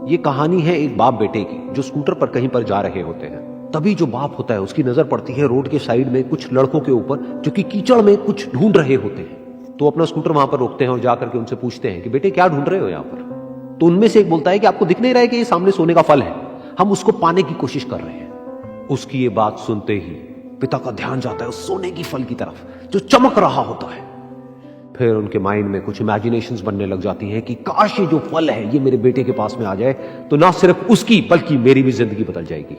ये कहानी है एक बाप बेटे की जो स्कूटर पर कहीं पर जा रहे होते हैं। तभी जो बाप होता है उसकी नजर पड़ती है रोड के साइड में कुछ लड़कों के ऊपर जो कि कीचड़ में कुछ ढूंढ रहे होते हैं। तो अपना स्कूटर वहां पर रोकते हैं और जाकर के उनसे पूछते हैं कि बेटे क्या ढूंढ रहे हो यहाँ पर। तो उनमें से एक बोलता है कि आपको दिख नहीं रहा है कि ये सामने सोने का फल है, हम उसको पाने की कोशिश कर रहे हैं। उसकी ये बात सुनते ही पिता का ध्यान जाता है उस सोने की फल की तरफ जो चमक रहा होता है। फिर उनके माइंड में कुछ इमेजिनेशंस बनने लग जाती हैं कि काश ये जो फल है ये मेरे बेटे के पास में आ जाए तो ना सिर्फ उसकी बल्कि मेरी भी जिंदगी बदल जाएगी।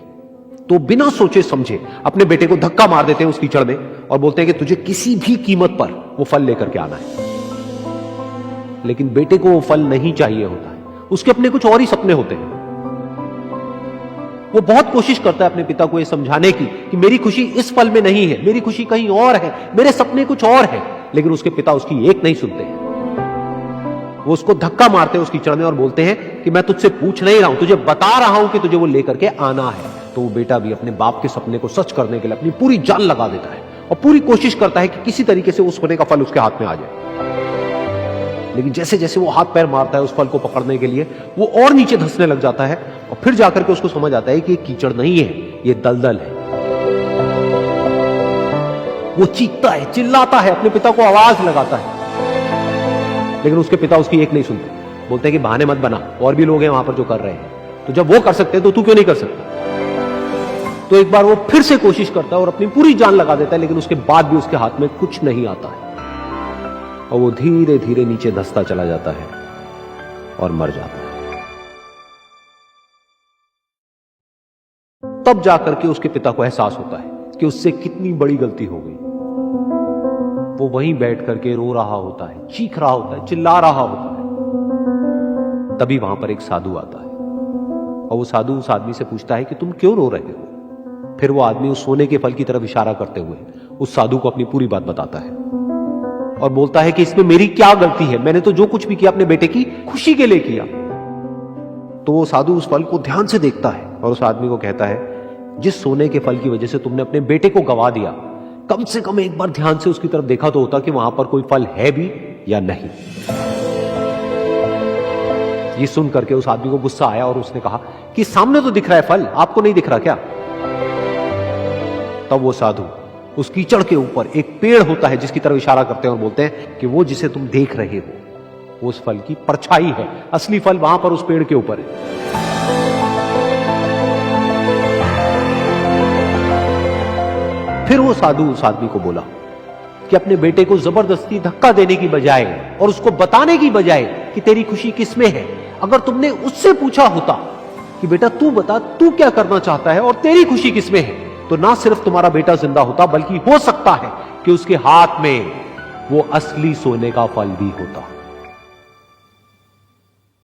तो बिना सोचे समझे अपने बेटे को धक्का मार देते हैं उस कीचड़ में और बोलते हैं कि तुझे किसी भी कीमत पर वो फल लेकर के आना है। लेकिन बेटे को वो फल नहीं चाहिए होता है, उसके अपने कुछ और ही सपने होते हैं। वो बहुत कोशिश करता है अपने पिता को ये समझाने की कि मेरी खुशी इस फल में नहीं है, मेरी खुशी कहीं और है, मेरे सपने कुछ और है। लेकिन उसके पिता उसकी एक नहीं सुनते हैं। वो उसको धक्का मारते हैं उस कीचड़ में और बोलते हैं कि मैं तुझसे पूछ नहीं रहा हूं, तुझे बता रहा हूं कि तुझे वो लेकर के आना है। तो वो बेटा भी अपने बाप के सपने को सच करने के लिए अपनी पूरी जान लगा देता है और पूरी कोशिश करता है कि किसी तरीके से उस सोने का फल उसके हाथ में आ जाए। लेकिन जैसे जैसे वो हाथ पैर मारता है उस फल को पकड़ने के लिए, वो और नीचे धंसने लग जाता है और फिर जाकर के उसको समझ आता है कि ये कीचड़ नहीं है, ये दलदल है। वो चीखता है, चिल्लाता है, अपने पिता को आवाज लगाता है, लेकिन उसके पिता उसकी एक नहीं सुनते। बोलते हैं कि बहाने मत बना, और भी लोग हैं वहां पर जो कर रहे हैं, तो जब वो कर सकते हैं तो तू क्यों नहीं कर सकता। तो एक बार वो फिर से कोशिश करता है और अपनी पूरी जान लगा देता है, लेकिन उसके बाद भी उसके हाथ में कुछ नहीं आता है और वो धीरे धीरे नीचे धंसता चला जाता है और मर जाता है। तब जाकर के उसके पिता को एहसास होता है कि उससे कितनी बड़ी गलती हो गई। वो वहीं बैठ करके रो रहा होता है, चीख रहा होता है, चिल्ला रहा होता है। तभी वहां पर एक साधु आता है और वो साधु उस आदमी से पूछता है कि तुम क्यों रो रहे हो। फिर वो आदमी उस सोने के फल की तरफ इशारा करते हुए उस साधु को अपनी पूरी बात बताता है और बोलता है कि इसमें मेरी क्या गलती है, मैंने तो जो कुछ भी किया अपने बेटे की खुशी के लिए किया। तो वो साधु उस फल को ध्यान से देखता है और उस आदमी को कहता है, जिस सोने के फल की वजह से तुमने अपने बेटे को गवा दिया, कम से कम एक बार ध्यान से उसकी तरफ देखा तो होता कि वहां पर कोई फल है भी या नहीं। ये सुन करके उस आदमी को गुस्सा आया और उसने कहा कि सामने तो दिख रहा है फल, आपको नहीं दिख रहा क्या। तब वो साधु उस कीचड़ के ऊपर एक पेड़ होता है जिसकी तरफ इशारा करते हैं और बोलते हैं कि वो जिसे तुम देख रहे हो वो उस फल की परछाई है, असली फल वहां पर उस पेड़ के ऊपर है। फिर वो साधु उस आदमी को बोला कि अपने बेटे को जबरदस्ती धक्का देने की बजाय और उसको बताने की बजाय कि तेरी खुशी किसमें है, अगर तुमने उससे पूछा होता कि बेटा तू बता तू क्या करना चाहता है और तेरी खुशी किसमें है, तो ना सिर्फ तुम्हारा बेटा जिंदा होता बल्कि हो सकता है कि उसके हाथ में वो असली सोने का फल भी होता।